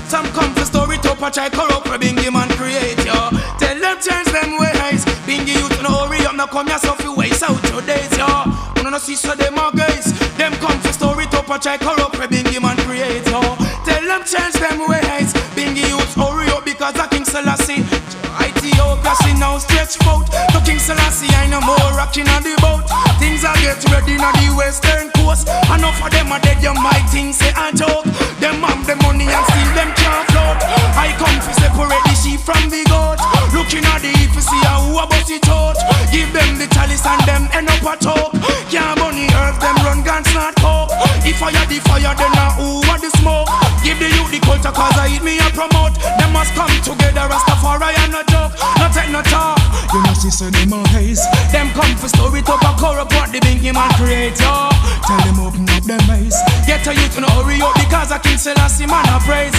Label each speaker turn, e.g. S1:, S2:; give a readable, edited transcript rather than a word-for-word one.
S1: Some come for story top a try corrupt for Bingy man create, yo. Tell them change them ways. Bingy youth no hurry up, no come here so fi waste out your days, yo. Wanna no see so them a guys. Them come for story top a try corrupt for Bingy man create, yo. Tell them change them ways. Bingy youth hurry up because a King Selassie. Ethiopia see now stretch out. To King Selassie I no more rocking on the boat. Things are get ready on the western coast. Enough of them are dead, you might think say a joke. Them have the money and still them can't float. I come to separate the sheep from the goat. Looking at the if you see a who a bust it out. Give them the chalice and them end up a talk. Can't money earth, them run guns not coke. If I had the fire then a who a the smoke. Give the youth the culture cause I eat me a promote. Them must come together, Rastafari and no joke. No take no talk. You know see so them a haze. Them come for story top a corrupt what the Bingy man create, yo. Tell them open up them eyes. Get a youth to no hurry up because I King Selassie man a praise.